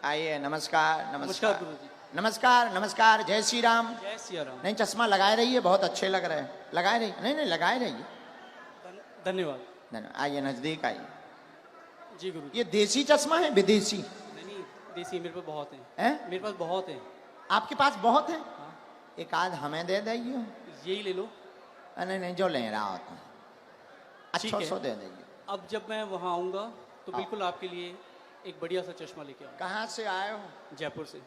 आइए, नमस्कार नमस्कार नमस्कार गुरुजी। नमस्कार नमस्कार। जय श्री राम। जय सिया राम। नहीं, चश्मा लगाए रहिए, बहुत अच्छे लग रहे हैं। लगाए रहिए, नहीं नहीं लगाए रहिए। धन्यवाद। धन्यवाद। आइए, नजदीक आइए। जी गुरुजी। ये देसी चश्मा है विदेशी? नहीं, देसी मेरे पास बहुत है। हैं? मेरे पास बहुत है। आपके पास बहुत है? हाँ, एक आध हमें दे देंगे। यही ले लो। नहीं नहीं, जो ले रहा होता ठीक अच्छा है। सो दे देंगे। अब जब मैं वहाँ आऊँगा तो हाँ। बिल्कुल आपके लिए एक बढ़िया सा चश्मा लेके आऊँगा। कहाँ से आए हो? जयपुर से।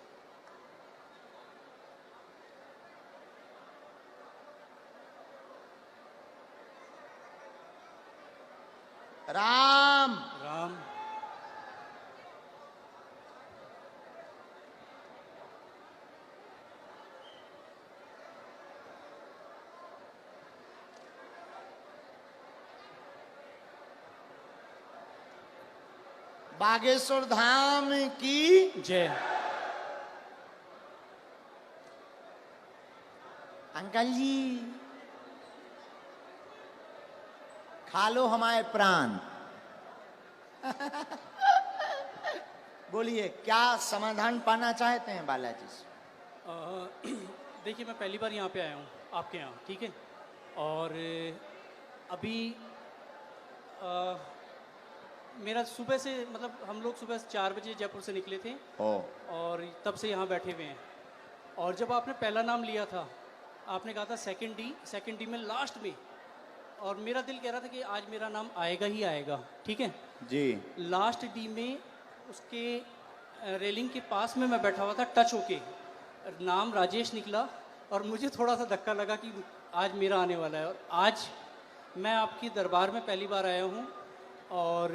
राम राम। बागेश्वर धाम की जय। अंकल जी, खा लो हमारे प्राण। बोलिए, क्या समाधान पाना चाहते हैं बालाजी से? देखिए, मैं पहली बार यहाँ पे आया हूँ आपके यहाँ, ठीक है। और अभी मेरा सुबह से, मतलब हम लोग सुबह 4 बजे जयपुर से निकले थे ओ, और तब से यहाँ बैठे हुए हैं। और जब आपने पहला नाम लिया था, आपने कहा था सेकंड डी में लास्ट में, और मेरा दिल कह रहा था कि आज मेरा नाम आएगा ही आएगा, ठीक है। जी। लास्ट डी में उसके रेलिंग के पास में मैं बैठा हुआ था, टच होके नाम राजेश निकला और मुझे थोड़ा सा धक्का लगा कि आज मेरा आने वाला है। और आज मैं आपके दरबार में पहली बार आया हूँ और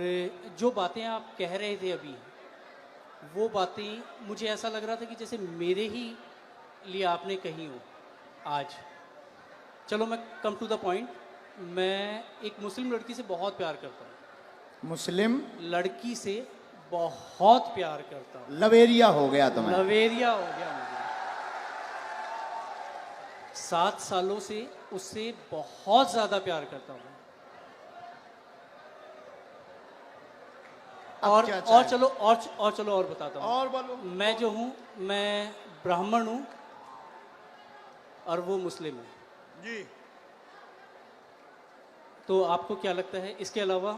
जो बातें आप कह रहे थे अभी, वो बातें मुझे ऐसा लग रहा था कि जैसे मेरे ही लिए आपने कही हो आज। चलो मैं कम टू द पॉइंट। मैं एक मुस्लिम लड़की से बहुत प्यार करता हूँ। मुस्लिम लड़की से बहुत प्यार करता हूँ। लवेरिया हो गया तुम्हें? लवेरिया हो गया मुझे। 7 सालों से उससे बहुत ज्यादा प्यार करता हूँ। और क्या और चाहे? चलो और बताता हूँ। और बोलो। मैं जो हूँ, मैं ब्राह्मण हूँ और वो मुस्लिम है जी। तो आपको क्या लगता है इसके अलावा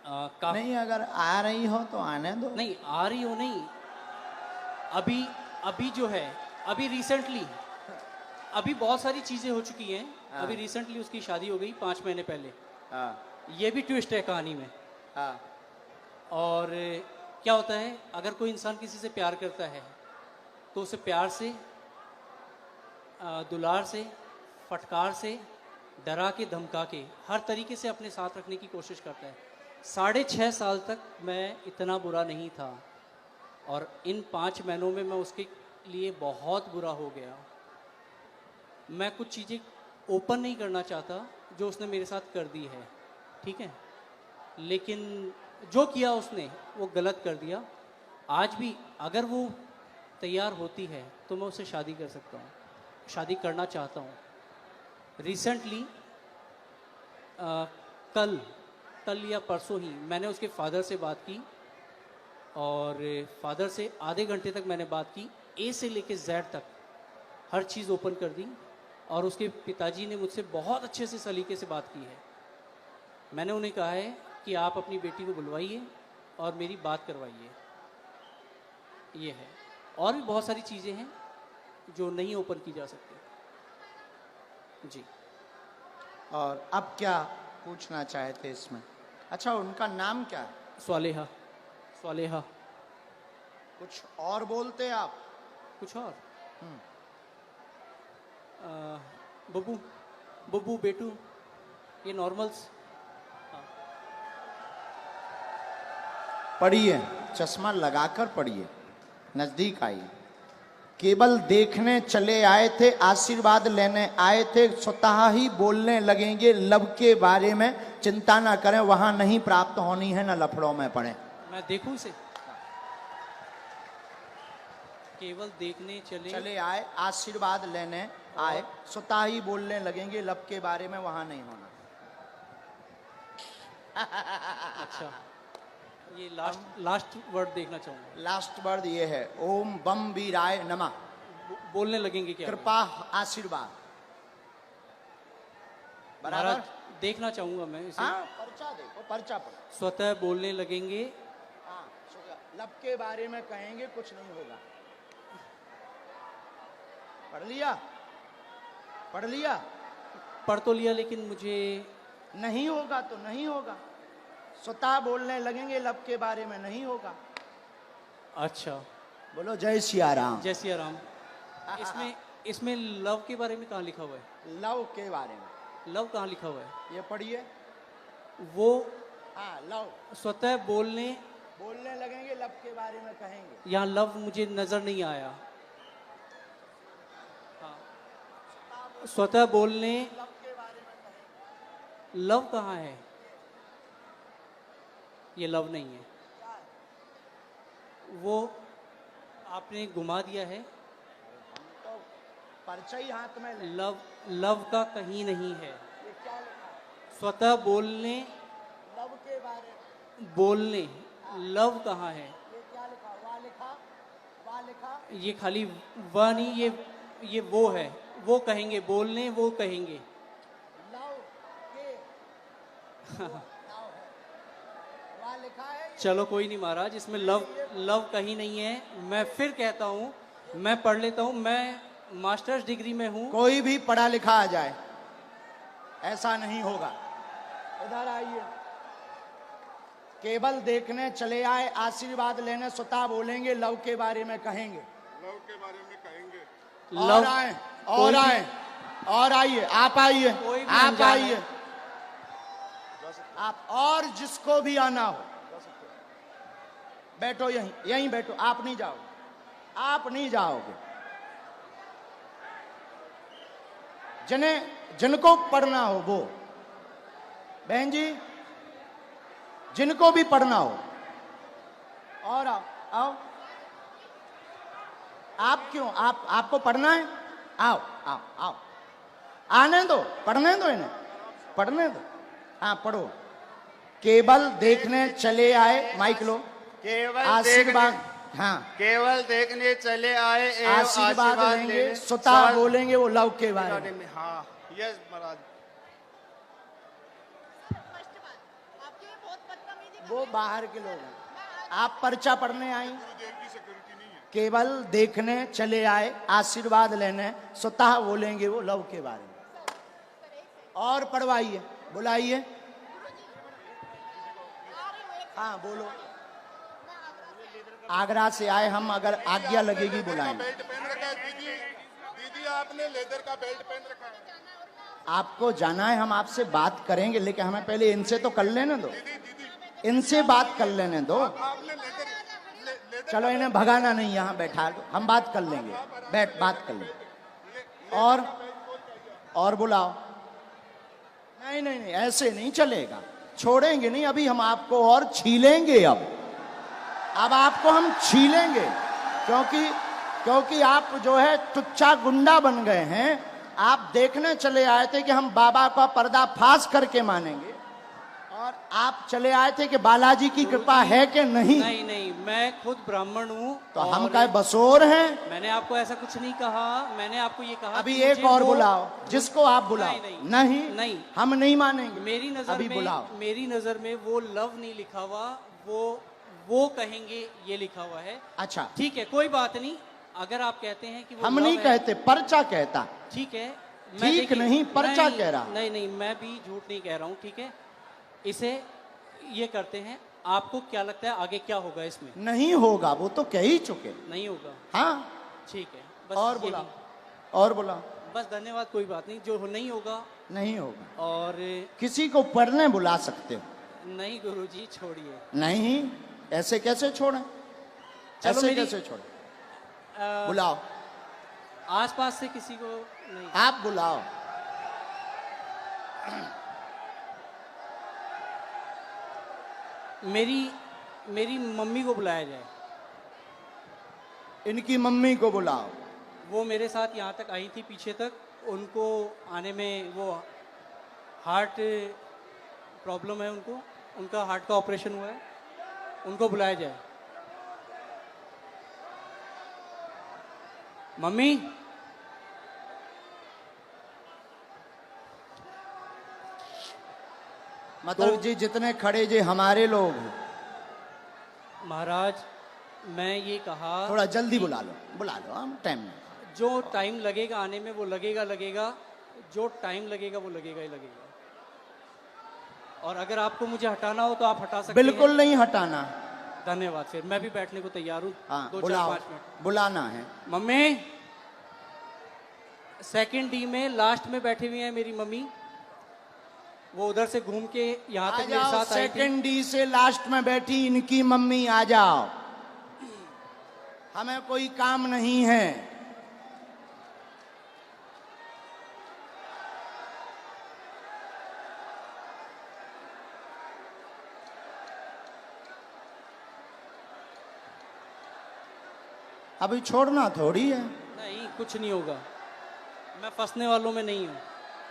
नहीं, अगर आ रही हो तो आने दो। नहीं आ रही हो, नहीं। अभी जो है, अभी रिसेंटली, अभी बहुत सारी चीजें हो चुकी हैं। हाँ। अभी रिसेंटली उसकी शादी हो गई 5 महीने पहले। हाँ ये भी ट्विस्ट है कहानी में। हाँ। और क्या होता है, अगर कोई इंसान किसी से प्यार करता है तो उसे प्यार से, दुलार से, फटकार से, डरा के, धमका के, हर तरीके से अपने साथ रखने की कोशिश करता है। 6.5 साल तक मैं इतना बुरा नहीं था और इन 5 महीनों में मैं उसके लिए बहुत बुरा हो गया। मैं कुछ चीज़ें ओपन नहीं करना चाहता जो उसने मेरे साथ कर दी है, ठीक है। लेकिन जो किया उसने वो गलत कर दिया। आज भी अगर वो तैयार होती है तो मैं उससे शादी कर सकता हूँ, शादी करना चाहता हूँ। रिसेंटली कल या परसों ही मैंने उसके फादर से बात की और फादर से आधे घंटे तक मैंने बात की। ए से लेके जेड तक हर चीज़ ओपन कर दी और उसके पिताजी ने मुझसे बहुत अच्छे से सलीके से बात की है। मैंने उन्हें कहा है कि आप अपनी बेटी को बुलवाइए और मेरी बात करवाइए। ये है, और भी बहुत सारी चीज़ें हैं जो नहीं ओपन की जा सकती। जी। और अब क्या पूछना चाहते इसमें? अच्छा, उनका नाम क्या है? स्वालेहा। कुछ और बोलते आप? कुछ और? बब्बू, बेटू, ये नॉर्मल्स। पढ़िए, चश्मा लगाकर पढ़िए, नजदीक आइए। केवल देखने चले आए थे, आशीर्वाद लेने आए थे, स्वतः ही बोलने लगेंगे लब के बारे में। चिंता ना करें, वहां नहीं प्राप्त होनी है, ना लफड़ों में पड़े। मैं देखूं इसे? केवल देखने चले आए, आशीर्वाद लेने आए, स्वतः ही बोलने लगेंगे लब के बारे में, वहां नहीं होना। अच्छा, ये लास्ट वर्ड देखना चाहूंगा। लास्ट वर्ड ये है, ओम बम वीराय नमः। बोलने लगेंगे क्या? कृपा आशीर्वाद। बराबर। महाराज देखना चाहूंगा मैं इसे। हाँ, पर्चा देखो, पर्चा पढ़ो। स्वतः बोलने लगेंगे। हाँ, लब के बारे में कहेंगे, कुछ नहीं होगा। पढ़ लिया? पढ़ लिया? पढ़ तो लिया, लेकिन मुझे नहीं होगा तो नहीं होगा। स्वतः बोलने लगेंगे, लब के बारे में नहीं होगा। अच्छा, बोलो जय सिया राम। जय सिया राम। इसमें लव के बारे में कहाँ लिखा हुआ है? लव के बारे में लव कहाँ लिखा हुआ है? ये पढ़िए। वो हाँ, लव। स्वतः बोलने लगेंगे, लब के बारे में कहेंगे। यहाँ लव मुझे नजर नहीं आया। हाँ, स्वतः बोलने, लब के बारे में कहेंगे। लव कहाँ है? ये लव नहीं है। वो आपने घुमा दिया है। तो पर्चा ही हाथ में ले। लव का कहीं नहीं है। ये क्या लिखा है? स्वतः बोलने, लव के बारे में बोलने, लव कहाँ है? ये क्या लिखा? वा लिखा, वा लिखा। ये खाली वह नहीं, ये वो है। वो कहेंगे, बोलने वो कहेंगे। लव के लव है, वा लिखा है। चलो कोई नहीं महाराज, इसमें लव कहीं नहीं है। मैं फिर कहता हूँ, मैं पढ़ लेता हूँ। मैं मास्टर्स डिग्री में हूँ। कोई भी पढ़ा लिखा आ जाए, ऐसा नहीं होगा। इधर आइए। केवल देखने चले आए, आशीर्वाद लेने स्वतः बोलेंगे, लव के बारे में कहेंगे। लव के बारे में कहेंगे। और आए, और आए, और आइए। आप आइए, कोई भी आप अनजान आइए। आप और जिसको भी आना हो बैठो, यहीं बैठो। आप नहीं जाओगे, आप नहीं जाओगे। जिनको पढ़ना हो वो, बहन जी, जिनको भी पढ़ना हो, और आओ आओ। आप क्यों? आपको पढ़ना है? आओ आओ आओ। आने दो, पढ़ने दो इन्हें, पढ़ने दो। हाँ, पढ़ो। केवल देखने चले आए, माइक लो। केवल आशीर्वाद, हाँ, केवल देखने चले आए एवं आशीर्वाद लेंगे, स्वतः सवाल बोलेंगे वो लव के बारे बारे में। में। हाँ, यस महाराज। वो बाहर के लोग हैं, आप पर्चा पढ़ने आई। केवल देखने चले आए, आशीर्वाद लेने, स्वतः बोलेंगे वो लव के बारे में। और पढ़वाइए, बुलाइए। हाँ, बोलो। आगरा से आए हम, अगर आज्ञा लगेगी बुलाएंगे। बेल्ट पहन रखा है दीदी। दीदी आपने लेदर का बेल्ट पहन रखा है। आपको जाना है, हम आपसे बात करेंगे, लेकिन हमें पहले इनसे तो कर लेने दो। इनसे बात कर लेने दो। आपने लेदर चलो, इन्हें भगाना नहीं, यहाँ बैठा दो, हम बात कर लेंगे। बैठ, बात कर लेंगे। और बुलाओ। नहीं नहीं नहीं, ऐसे नहीं चलेगा, छोड़ेंगे नहीं। अभी हम आपको और छीलेंगे। अब आपको हम छीलेंगे, क्योंकि आप जो है तुच्चा गुंडा बन गए हैं। आप देखने चले आए थे कि हम बाबा का पर्दाफाश करके मानेंगे, और आप चले आए थे कि बालाजी की कृपा है कि नहीं। नहीं, मैं खुद ब्राह्मण हूँ। तो हम क्या बसोर हैं? मैंने आपको ऐसा कुछ नहीं कहा। मैंने आपको ये कहा अभी कि एक मुझे और वो- बुलाओ, जिसको आप बुलाओ। नहीं। हम नहीं मानेंगे। मेरी नजर अभी में, बुलाओ। मेरी नजर में वो लव नहीं लिखा हुआ, वो कहेंगे ये लिखा हुआ है। अच्छा, ठीक है, कोई बात नहीं। अगर आप कहते हैं कि वो हम love नहीं है, कहते, पर्चा कहता। ठीक है। ठीक देखिए, नहीं, पर्चा कह रहा। नहीं, मैं भी झूठ नहीं कह रहा हूँ। ठीक है, इसे ये करते हैं। आपको क्या लगता है आगे क्या होगा इसमें? नहीं होगा, वो तो कह ही चुके। नहीं होगा। हाँ, ठीक है, बस और यही। बुलाओ, और बुलाओ। बस धन्यवाद, कोई बात नहीं। जो नहीं होगा, नहीं होगा। और किसी को पढ़ने बुला सकते हो। नहीं गुरुजी, छोड़िए। नहीं, ऐसे कैसे छोड़े? चलो, ऐसे मेरी- कैसे छोड़े? बुलाओ, आसपास से किसी को नहीं। आप बुलाओ। मेरी मम्मी को बुलाया जाए। इनकी मम्मी को बुलाओ। वो मेरे साथ यहाँ तक आई थी, पीछे तक। उनको आने में वो हार्ट प्रॉब्लम है, उनका हार्ट का ऑपरेशन हुआ है। उनको बुलाया जाए। मम्मी, मतलब जी जितने खड़े जी हमारे लोग, महाराज मैं ये कहा थोड़ा जल्दी बुला लो, हम टाइम में। जो टाइम लगेगा आने में वो लगेगा, जो टाइम लगेगा वो लगेगा ही लगेगा। और अगर आपको मुझे हटाना हो तो आप हटा सकते हैं। बिल्कुल नहीं हटाना। धन्यवाद। फिर मैं भी बैठने को तैयार हूँ। हाँ 2-4-5 बुलाओ, मिनट। बुलाना है। मम्मी, सेकंड डी में लास्ट में बैठी हुई है मेरी मम्मी, वो उधर से घूम के यहाँ आ तक मेरे जाओ, साथ आई थी। सेकंड डी से लास्ट में बैठी इनकी मम्मी, आ जाओ, हमें कोई काम नहीं है। अभी छोड़ना थोड़ी है। नहीं, कुछ नहीं होगा, मैं फंसने वालों में नहीं हूँ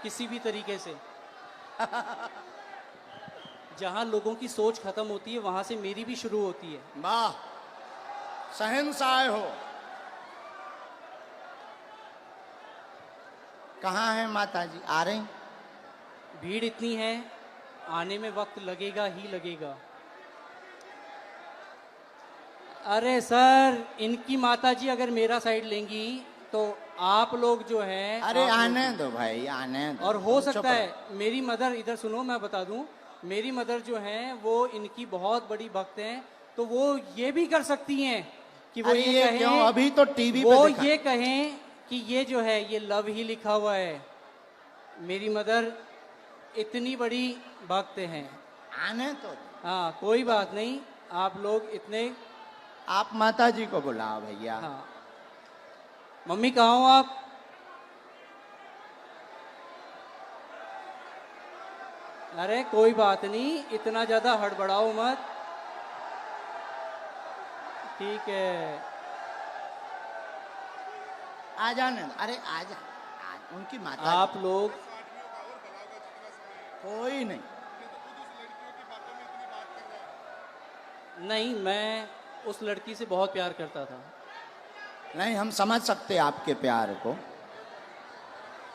किसी भी तरीके से। जहाँ लोगों की सोच खत्म होती है वहां से मेरी भी शुरू होती है। वाह, शहंशाह हो। कहाँ है माता जी? आ रही? भीड़ इतनी है, आने में वक्त लगेगा ही लगेगा। अरे सर, इनकी माताजी अगर मेरा साइड लेंगी तो आप लोग जो हैं, अरे आप लोग- आने दो भाई, आने दो। और हो चुप सकता रहो। है मेरी मदर, इधर सुनो मैं बता दूं, मेरी मदर जो हैं वो इनकी बहुत बड़ी भक्त हैं, तो वो ये भी कर सकती हैं कि वो अरे ये ये कहें, क्यों? अभी तो टीवी पे वो दिखा। ये कहें कि ये जो है ये लव ही लिखा हुआ है। मेरी मदर इतनी बड़ी भक्त हैं। आने तो। हाँ कोई बात नहीं, आप लोग इतने। आप माता जी को बुलाओ भैया। हाँ मम्मी कहाँ हो आप? अरे कोई बात नहीं, इतना ज्यादा हड़बड़ाओ मत, ठीक है। आ जाने दो। अरे उनकी माता जी। आप लोग कोई नहीं। नहीं, मैं उस लड़की से बहुत प्यार करता था। नहीं, हम समझ सकते आपके प्यार को।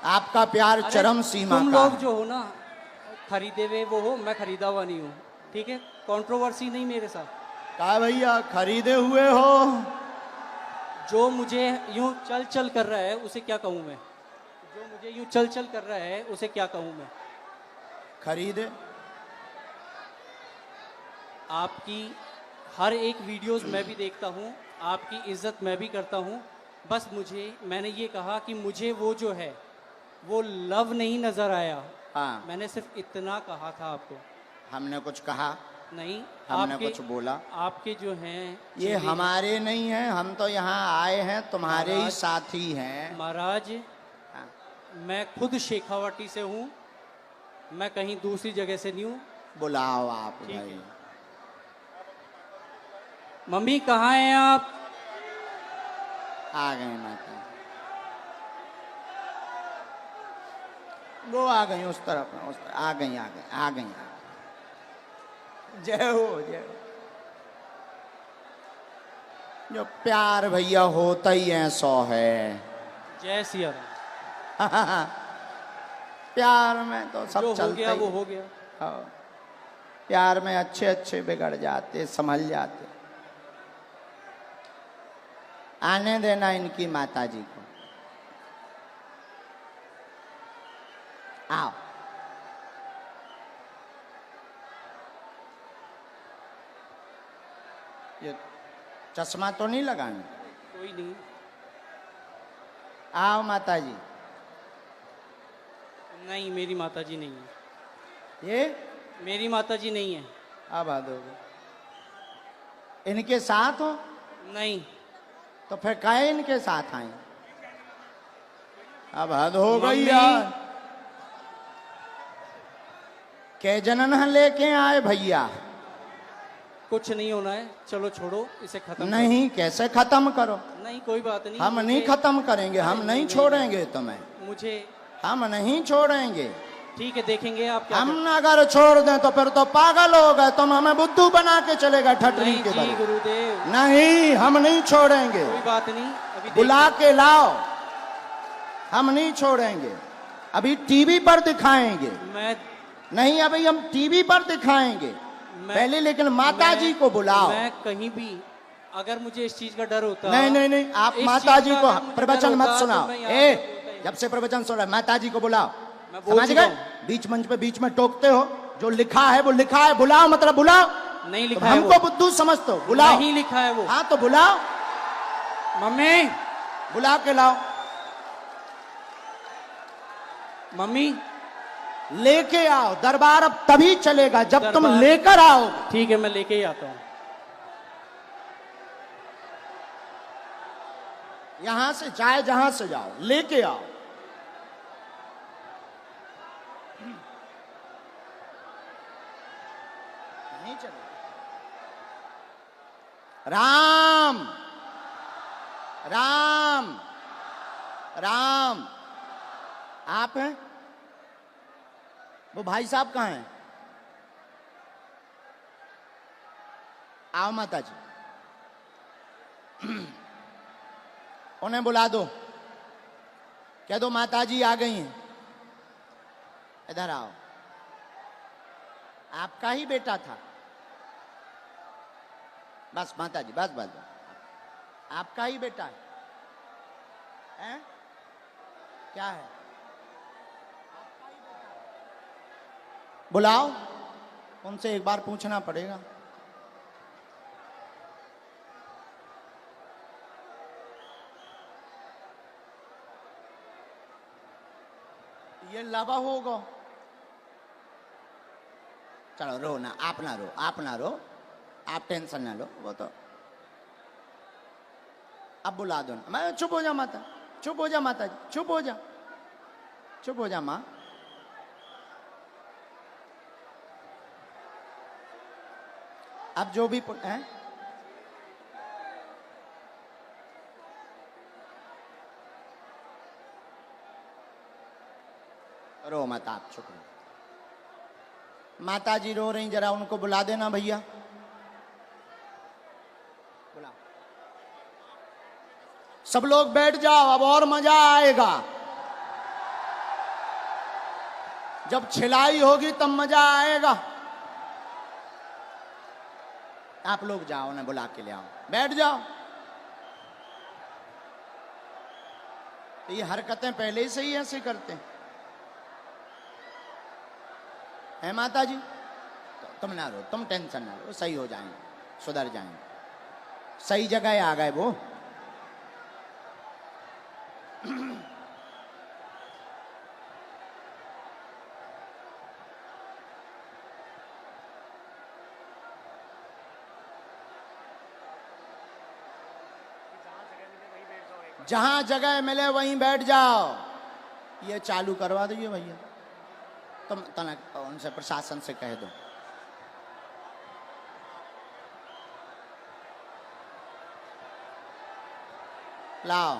आपका प्यार अरे, चरम सीमा तुम का लोग है। जो हो ना, खरीदे हुए वो हो, मैं खरीदा हुआ नहीं हूँ, ठीक है? कंट्रोवर्सी नहीं मेरे साथ। कहा भैया खरीदे हुए हो? जो मुझे यूं चल चल कर रहा है उसे क्या कहूँ मैं? जो मुझे यूं चल चल कर रहा है उसे क्या कहूँ मैं? खरीदे। आपकी हर एक वीडियोस मैं भी देखता हूँ, आपकी इज्जत मैं भी करता हूँ। बस मैंने ये कहा कि मुझे वो जो है वो लव नहीं नजर आया। हाँ, मैंने सिर्फ इतना कहा था आपको। हमने कुछ कहा? नहीं, हमने आपके कुछ बोला? आपके जो हैं ये चेले- हमारे नहीं हैं, हम तो यहाँ आए हैं, तुम्हारे ही महाराज- साथी हैं। महाराज, हाँ। मैं खुद शेखावाटी से हूँ, मैं कहीं दूसरी जगह से नहीं हूँ। बुलाओ आप ठीक भाई। है। मम्मी कहाँ हैं आप? आ गए माता। वो आ गई उस तरफ, आ गई। जय हो, जय हो। जो प्यार भैया होता ही ऐसा है। जय सिया राम। प्यार में तो सब जो हो चलता गया ही। वो हो गया। हाँ। प्यार में अच्छे अच्छे बिगड़ जाते, संभल जाते। आने देना इनकी माता जी को। आओ। ये चश्मा तो नहीं लगाना? कोई नहीं। आओ माता जी। नहीं, मेरी माताजी नहीं है। ये मेरी माताजी नहीं है। अब आ दोगे? इनके साथ हो? नहीं। तो फिर काहे इनके साथ आए? अब हद हो गई मम्मी। यार। के जनन लेके आए भैया? कुछ नहीं होना है, चलो छोड़ो इसे, खत्म नहीं, कैसे खत्म करो? करो। नहीं कोई बात नहीं। हम नहीं मुझे- खत्म करेंगे, हम अरे नहीं नहीं, छोड़ेंगे तुम्हें। मुझे हम नहीं छोड़ेंगे। ठीक है, देखेंगे आप क्या हम अगर छोड़ दें तो फिर तो पागल हो गए, तुम हमें बुद्धू बना के चलेगा ठटरी नहीं के जी बल। गुरुदेव, नहीं, हम नहीं छोड़ेंगे, कोई बात नहीं, अभी बुला के लाओ, हम नहीं छोड़ेंगे। अभी टीवी पर दिखाएंगे, मैं नहीं अभी हम टीवी पर दिखाएंगे पहले, लेकिन माता जी को बुलाओ। मैं कहीं भी अगर मुझे इस चीज का डर होता, नहीं नहीं नहीं, आप इस माता चीज जी का को अगर मुझे प्रवचन डर मत होता, सुनाओ। तो मैं यहाँ ए, पे बोलता ही जब से प्रवचन सुन रहा है, माता जी को बुलाओ। मैं बोल समझ चुका गए? हूँ। बीच मंच पे बीच में टोकते हो, जो लिखा है वो लिखा है, बुलाओ मतलब बुलाओ। नहीं तुम लिखा है हमको वो, बुद्धू समझते हो, बुलाओ। नहीं लिखा है वो। हाँ तो बुलाओ, मम्मी, बुला के लाओ, मम्मी, लेके आओ। दरबार अब तभी चलेगा जब तुम दरबार- लेकर आओगे। ठीक है, मैं लेके ही आता हूँ। यहां से चाहे जहां से जाओ, लेके आओ। नहीं चलेगा। राम राम राम, आप हैं? वो भाई साहब कहाँ हैं? आओ माता जी, उन्हें बुला दो, कह दो माता जी आ गई हैं, इधर आओ। आपका ही बेटा था। बस माता जी, बस बस बस, आपका ही बेटा है, हैं? क्या है? बुलाओ, उनसे एक बार पूछना पड़ेगा। ये लवा होगा। चलो रो ना, आप ना रो, आप ना रो, आप टेंशन ना लो, वो तो अब बुला दो ना। मैं चुप हो जा माता, चुप हो जा माता जी, चुप हो जा, चुप हो जा माँ। अब जो भी हैं, रो मत, आप चुप रहो। माता जी रो रही, जरा उनको बुला देना भैया, बुला। सब लोग बैठ जाओ, अब और मजा आएगा। जब छिलाई होगी तब मजा आएगा। आप लोग जाओ ना, बुला के ले आओ, बैठ जाओ। तो ये हरकतें पहले से ही ऐसे करते हैं, है माता जी? तो तुम ना रो, तुम टेंशन ना लो, सही हो जाएंगे, सुधर जाएंगे, सही जगह आ गए वो। जहां जगह मिले वहीं बैठ जाओ। ये चालू करवा दो ये भैया, तुम तना उनसे प्रशासन से कह दो। लाओ,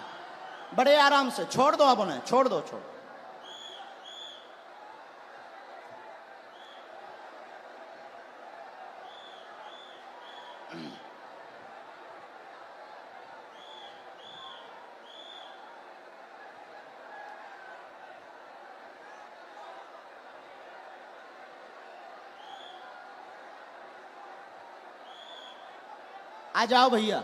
बड़े आराम से छोड़ दो, अब उन्हें छोड़ दो, छोड़। आ जाओ भैया,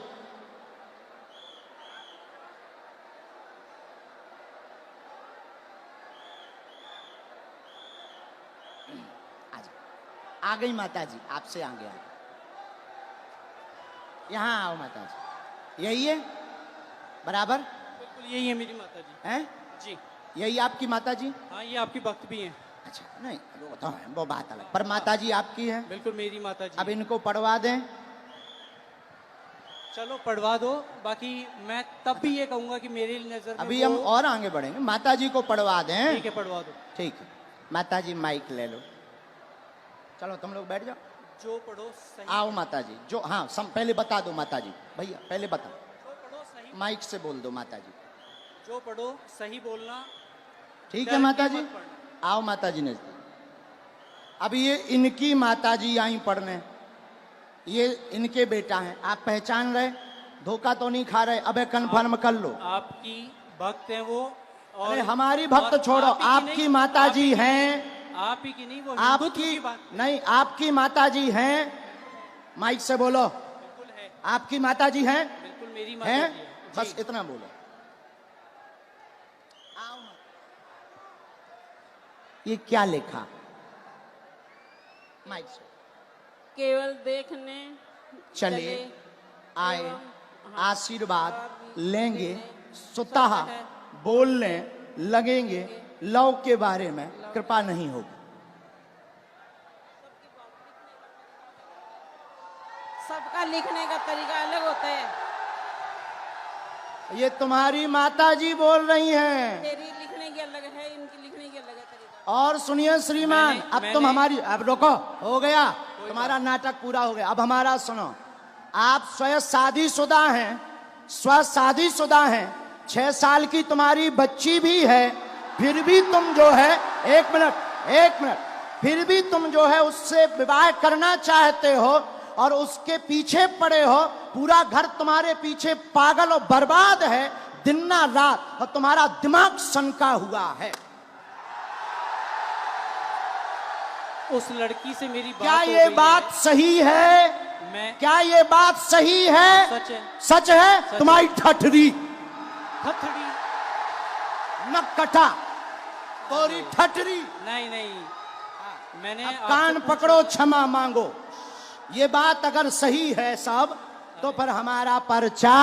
आ जाओ। आ गई माता जी, आपसे आगे आ गई। यहाँ आओ माता जी, यही है बराबर? बिल्कुल यही है मेरी माता जी। हैं? जी यही आपकी माता जी? हाँ, ये आपकी भक्त भी हैं। अच्छा, नहीं वो तो है, वो बात अलग, पर माता जी आपकी है। बिल्कुल मेरी माता जी। अब इनको पढ़वा दें। चलो पढ़वा दो, बाकी मैं तब भी ये कहूंगा कि मेरी नजर में अभी हम वो- और आगे बढ़ेंगे, माता जी को पढ़वा दें। ठीक है, पढ़वा दो। ठीक है, माता जी माइक ले लो, चलो तुम लोग बैठ जाओ। जो पढ़ो सही, आओ माता जी, जो हाँ पहले बता दो माता जी, भैया पहले बता, जो पढ़ो सही, माइक से बोल दो माता जी। जो पढ़ो सही बोलना। ठीक डर है के माता जी, मत पढ़ना। आओ माता जी ने। अब ये इनकी माता जी आई पढ़ने, ये इनके बेटा हैं, आप पहचान रहे, धोखा तो नहीं खा रहे? अबे कन्फर्म कर लो। आपकी भक्त हैं वो, और अरे हमारी भक्त और छोड़ो, आप ही की आपकी नहीं, माता आप ही जी की हैं, नहीं, आप ही की नहीं, वो आपकी हिंदुत्व की बात नहीं, आपकी माता जी हैं, माइक से बोलो, बिल्कुल है, आपकी माता जी हैं, बिल्कुल मेरी माता हैं? जी है। बस जी। इतना बोलो। ये क्या लिखा माइक से? केवल देखने चले आए, एवं आशीर्वाद लेंगे, स्वतः बोलने लगेंगे, लव के बारे में कृपा नहीं होगी। सबका लिखने का तरीका अलग होता है। ये तुम्हारी माता जी बोल रही हैं। तेरी लिखने की अलग है, इनकी लिखने की अलग है तरीका। और सुनिए श्रीमान, अब तुम मैंने- हमारी, अब रोको, हो गया तुम्हारा नाटक पूरा हो गया। अब हमारा सुनो, आप स्वयं शादीशुदा हैं, स्व शादीशुदा हैं, 6 साल की तुम्हारी बच्ची भी है, फिर भी तुम जो है, एक मिनट, फिर भी तुम जो है उससे विवाह करना चाहते हो और उसके पीछे पड़े हो। पूरा घर तुम्हारे पीछे पागल और बर्बाद है दिन ना रात, और तुम्हारा दिमाग सनका हुआ है। उस लड़की से मेरी बात क्या हो ये गई बात है। सही है? मैं क्या ये बात सही है? सच है। सच है? सच तुम्हारी ठठरी थथड़ी नकटा, तोरी ठठरी। नहीं नहीं, मैंने अब आपसे कान पूछा- पकड़ो, क्षमा मांगो। ये बात अगर सही है सब, तो फिर हमारा पर्चा।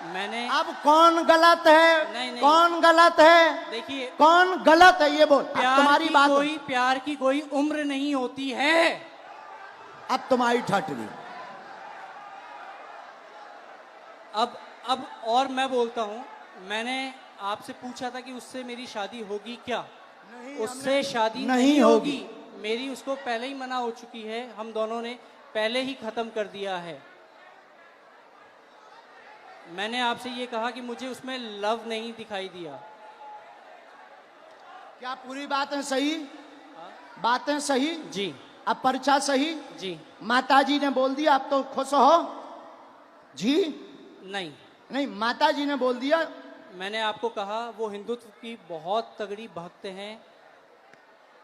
मैंने अब कौन गलत है? नहीं। कौन गलत है? देखिए, कौन गलत है ये बोल। अब तुम्हारी बात, प्यार की कोई उम्र नहीं होती है। अब तुम्हारी ठठरी। अब और मैं बोलता हूं, मैंने आपसे पूछा था कि उससे मेरी शादी होगी क्या? उससे शादी नहीं होगी। मेरी उसको पहले ही मना हो चुकी है, हम दोनों ने पहले ही खत्म कर दिया है। मैंने आपसे ये कहा कि मुझे उसमें लव नहीं दिखाई दिया। क्या पूरी बातें सही? बातें सही? जी अब पर्चा सही? जी माता जी ने बोल दिया, आप तो खुश हो जी? नहीं, नहीं, माता जी ने बोल दिया। मैंने आपको कहा वो हिंदुत्व की बहुत तगड़ी भक्त हैं।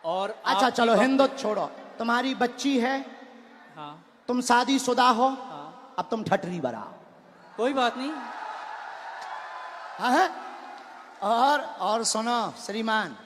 और अच्छा आपकी चलो भक्त- हिंदुत्व छोड़ो, तुम्हारी बच्ची है, हाँ तुम शादीशुदा हो, हाँ, अब तुम ठठरी बराओ। कोई बात नहीं। हाँ? और सुनो श्रीमान,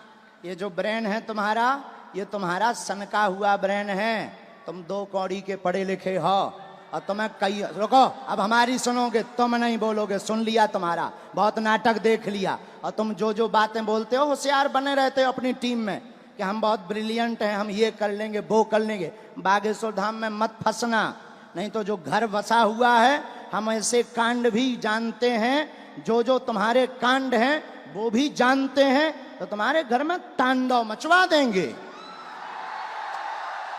ये जो ब्रेन है तुम्हारा, ये तुम्हारा सनका हुआ ब्रेन है। तुम 2 कौड़ी के पढ़े लिखे हो, और तुम्हें कई, रुको, अब हमारी सुनोगे, तुम नहीं बोलोगे, सुन लिया तुम्हारा, बहुत नाटक देख लिया। और तुम जो जो बातें बोलते हो, होशियार बने रहते हो अपनी टीम में कि हम बहुत ब्रिलियंट हैं, हम ये कर लेंगे, वो कर लेंगे। बागेश्वर धाम में मत फंसना, नहीं तो जो घर बसा हुआ है, हम ऐसे कांड भी जानते हैं, जो तुम्हारे कांड हैं वो भी जानते हैं, तो तुम्हारे घर में तांडव मचवा देंगे।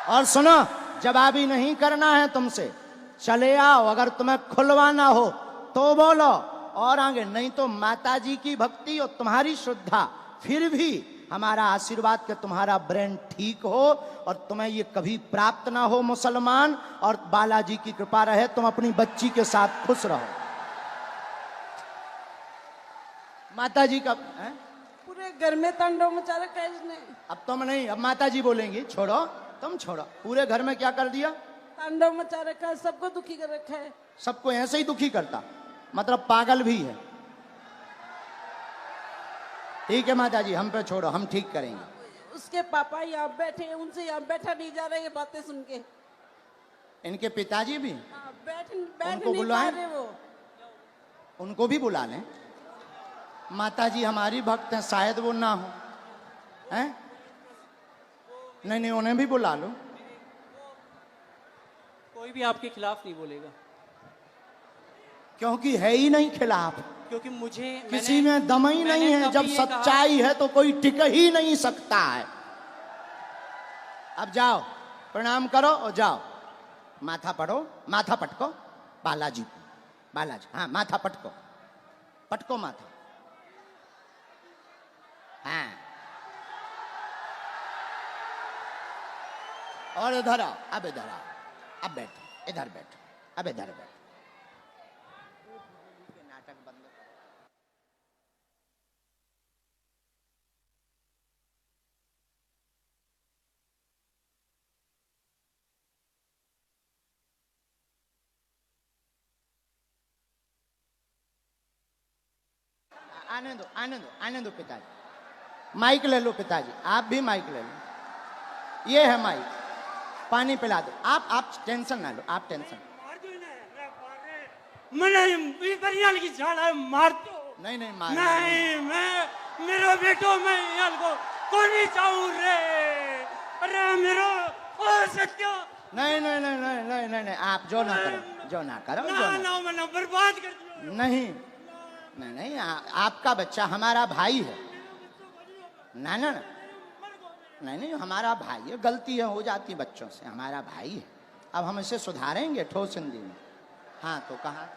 और सुनो, जवाबी नहीं करना है तुमसे, चले आओ, अगर तुम्हें खुलवाना हो तो बोलो, और आगे नहीं तो माताजी की भक्ति और तुम्हारी श्रद्धा, फिर भी हमारा आशीर्वाद कि तुम्हारा ब्रेन ठीक हो और तुम्हें ये कभी प्राप्त ना हो मुसलमान, और बालाजी की कृपा रहे, तुम अपनी बच्ची के साथ खुश रहो। माताजी का है? पूरे घर में तांडव मचा रखा है इसने। अब तुम नहीं, अब माताजी बोलेंगी, छोड़ो, तुम छोड़ो। पूरे घर में क्या कर दिया? तांडव मचा रखा है, सबको दुखी कर रखा है। सबको ऐसे ही दुखी करता, मतलब पागल भी है। ठीक है माताजी, हम पे छोड़ो, हम ठीक करेंगे। उसके पापा यहाँ बैठे हैं, उनसे यहाँ बैठा नहीं जा रहा ये बातें सुन के। इनके पिताजी भी, हाँ, बैठ नहीं पा बुलाएं? रहे वो। उनको भी बुला लें। माताजी हमारी भक्त हैं, शायद वो ना हो, हैं? नहीं, उन्हें भी बुला लो। कोई भी आपके खिलाफ नहीं बोलेगा, क्योंकि है ही नहीं खिलाफ, क्योंकि मुझे किसी में दम ही नहीं है। जब सच्चाई है तो कोई टिक ही नहीं सकता है। अब जाओ, प्रणाम करो और जाओ, माथा पढ़ो, माथा पटको, बालाजी, हाँ माथा पटको, पटको माथा। हाँ। और इधर आओ, अब इधर आओ, अब बैठो, इधर बैठो, अब इधर बैठो। नाटक बंद करो। आने दो, आने दो, आने दो पिताजी। माइक ले लो पिताजी, आप भी माइक ले लो। ये है माइक, पानी पिला दो। आप टेंशन ना लो, आप टेंशन। मैंने परियाल की झाड़ा मार दो। नहीं नहीं मार नहीं, मैं मेरा बेटो मैं याल को कोनी चाहूं रे। अरे मेरो ओ सत्यो। नहीं नहीं नहीं नहीं नहीं नहीं नहीं, आप जो ना करो, जो ना करो, जो ना ना। ना मैंने बर्बाद कर दिया। नहीं नहीं नहीं, आपका बच्चा हमारा भाई है। ना ना ना, नहीं नहीं, हमारा भाई है। गलती है, हो जाती है बच्चों से, हमारा भाई है। अब हम इसे सुधारेंगे ठोस हिंदी में। हाँ तो कहा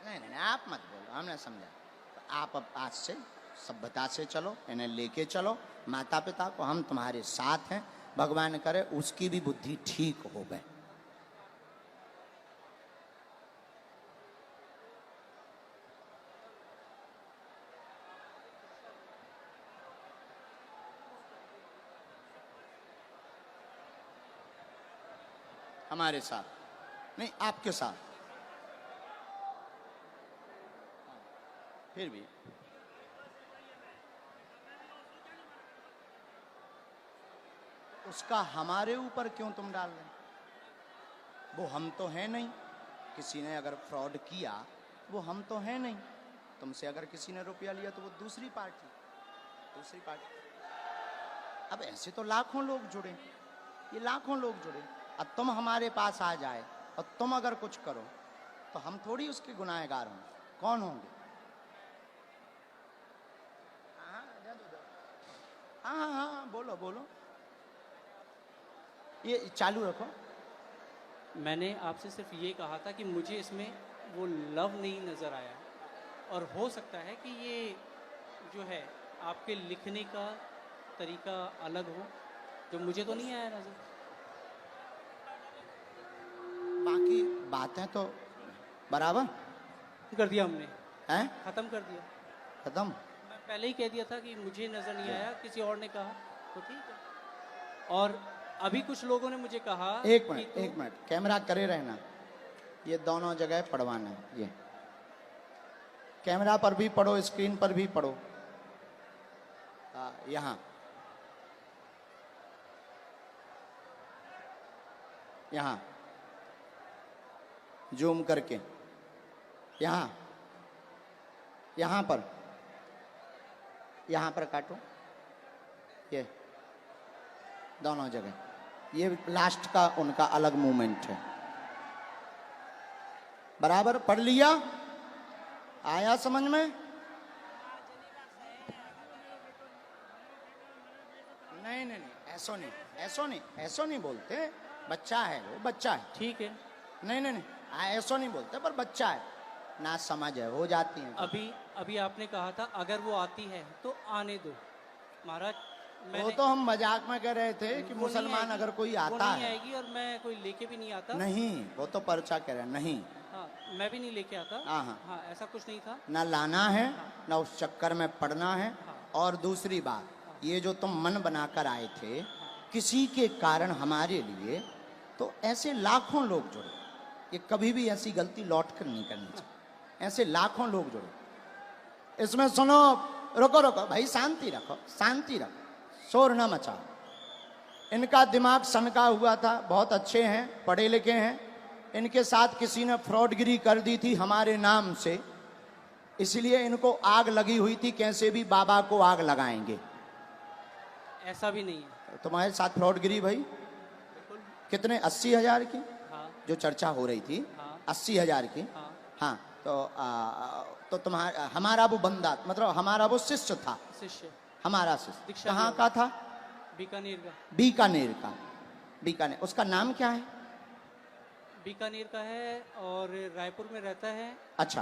नहीं नहीं, आप मत बोलो, हमने समझा। आप अब आज से सभ्यता से चलो, इन्हें लेके चलो। माता पिता को हम तुम्हारे साथ हैं, भगवान करे उसकी भी बुद्धि ठीक हो गए। हमारे साथ नहीं, आपके साथ। फिर भी उसका हमारे ऊपर क्यों तुम डाल रहे? वो हम तो है नहीं। किसी ने अगर फ्रॉड किया वो हम तो है नहीं। तुमसे अगर किसी ने रुपया लिया तो वो दूसरी पार्टी। अब ऐसे तो लाखों लोग जुड़े, ये लाखों लोग जुड़े। अब तुम हमारे पास आ जाए और तुम अगर कुछ करो तो हम थोड़ी उसके गुनाहगार होंगे। कौन होंगे? हाँ हाँ हाँ, बोलो बोलो, ये चालू रखो। मैंने आपसे सिर्फ ये कहा था कि मुझे इसमें वो लव नहीं नज़र आया, और हो सकता है कि ये जो है आपके लिखने का तरीका अलग हो, जो मुझे तो नहीं आया नज़र। बाकी बातें तो बराबर कर दिया हमने, हैं, ख़त्म कर दिया। खत्म। मैं पहले ही कह दिया था कि मुझे नज़र नहीं आया, किसी और ने कहा तो ठीक है। और अभी कुछ लोगों ने मुझे कहा एक मिनट कैमरा करे रहना। ये दोनों जगह पढ़वाना है। ये कैमरा पर भी पढ़ो, स्क्रीन पर भी पढ़ो। यहाँ यहाँ जूम करके, यहाँ पर काटो। ये दोनों जगह, ये लास्ट का उनका अलग मूवमेंट है। बराबर पढ़ लिया? आया समझ में? नहीं नहीं नहीं, ऐसो नहीं बोलते। बच्चा है वो, बच्चा है। ठीक है। नहीं ऐसो नहीं बोलते, पर बच्चा है ना, समझ है, हो जाती है। अभी आपने कहा था अगर वो आती है तो आने दो महाराज। वो तो हम मजाक में कह रहे थे कि मुसलमान अगर कोई आता नहीं है। आएगी, और मैं कोई लेके भी नहीं आता। नहीं, वो तो पर्चा कह रहे हैं। नहीं, हाँ, मैं भी नहीं लेके आता। हाँ, ऐसा कुछ नहीं था। ना लाना है, ना उस चक्कर में पड़ना है। और दूसरी बात, ये जो तुम मन बनाकर आए थे किसी के कारण हमारे लिए, तो ऐसे लाखों लोग जुड़े। ये कभी भी ऐसी गलती लौट कर नहीं करनी चाहिए। ऐसे लाखों लोग जुड़े। इसमें सुनो, रुको रुको भाई, शांति रखो, शांति रखो, शोर ना मचाओ। इनका दिमाग सनका हुआ था, बहुत अच्छे हैं, पढ़े लिखे हैं। इनके साथ किसी ने फ्रॉडगिरी कर दी थी हमारे नाम से, इसलिए इनको आग लगी हुई थी, कैसे भी बाबा को आग लगाएंगे। ऐसा भी नहीं है। तुम्हारे साथ फ्रॉडगिरी भाई कितने? 80,000 की हाँ जो चर्चा हो रही थी, हाँ 80,000 की। हाँ हाँ, तो तुम्हारा, हमारा वो बंदा, मतलब हमारा वो शिष्य था, शिष्य हमारा शिष्य दीक्षा कहाँ लिया। का था? बीकानेर का। बीकानेर का। बीकानेर, उसका नाम क्या है? बीकानेर का है और रायपुर में रहता है। अच्छा,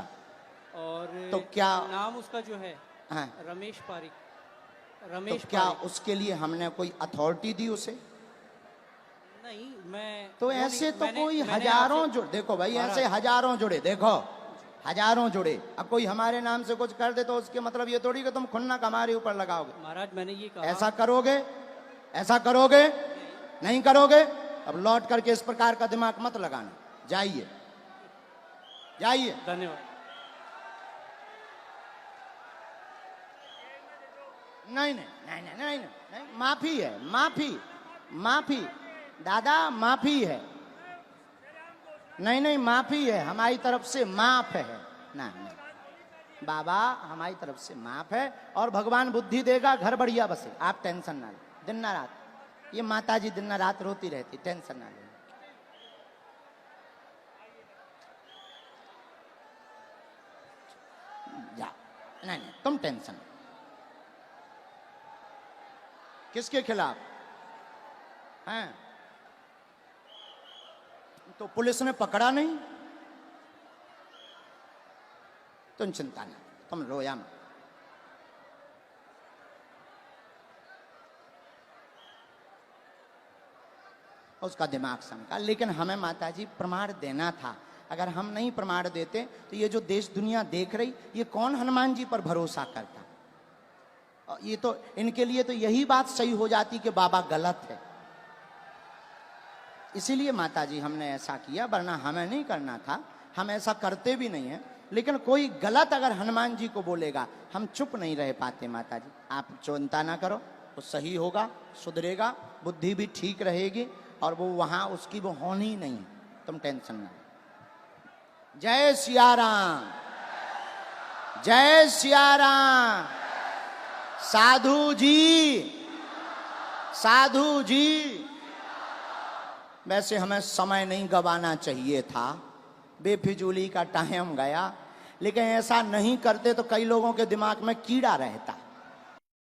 और तो क्या नाम उसका जो है हाँ, रमेश पारिक। तो रमेश क्या पारिक। उसके लिए हमने कोई अथॉरिटी दी उसे? नहीं, मैं तो वो ऐसे नहीं- तो मैंने- कोई मैंने हजारों आपसे- जुड़े, देखो भाई महाराज। ऐसे हजारों जुड़े, देखो हजारों जुड़े। अब कोई हमारे नाम से कुछ कर दे तो उसके मतलब ये थोड़ी कि तुम खुन्नक हमारे ऊपर लगाओगे। महाराज मैंने ये कहा। ऐसा करोगे? ऐसा करोगे? नहीं करोगे? अब लौट करके इस प्रकार का दिमाग मत लगाना। जाइए, जाइए। धन्यवाद। नहीं नहीं नहीं नहीं नहीं नहीं, माफी है, माफी, माफी दादा, माफी है। नहीं नहीं, माफी है हमारी तरफ से, माफ है ना, ना बाबा, हमारी तरफ से माफ है। और भगवान बुद्धि देगा, घर बढ़िया बसे, आप टेंशन ना लो। दिन ना रात ये माता जी दिन ना रात रोती रहती, टेंशन ना लो। जा, नहीं नहीं, तुम टेंशन। किसके खिलाफ हैं? तो पुलिस ने पकड़ा नहीं, तुम चिंता ना, तुम रोया मत। उसका दिमाग सनका। लेकिन हमें माताजी प्रमाण देना था। अगर हम नहीं प्रमाण देते तो ये जो देश दुनिया देख रही, ये कौन हनुमान जी पर भरोसा करता? ये तो इनके लिए तो यही बात सही हो जाती कि बाबा गलत है। इसीलिए माताजी हमने ऐसा किया, वरना हमें नहीं करना था, हम ऐसा करते भी नहीं हैं। लेकिन कोई गलत अगर हनुमान जी को बोलेगा, हम चुप नहीं रह पाते। माताजी आप चिंता ना करो, वो सही होगा, सुधरेगा, बुद्धि भी ठीक रहेगी, और वो वहां उसकी वो होनी ही नहीं, तुम टेंशन ना। जय सिया राम, जय सिया राम। साधु जी, साधु जी, वैसे हमें समय नहीं गवाना चाहिए था, बेफिजूली का टाइम गया, लेकिन ऐसा नहीं करते तो कई लोगों के दिमाग में कीड़ा रहता।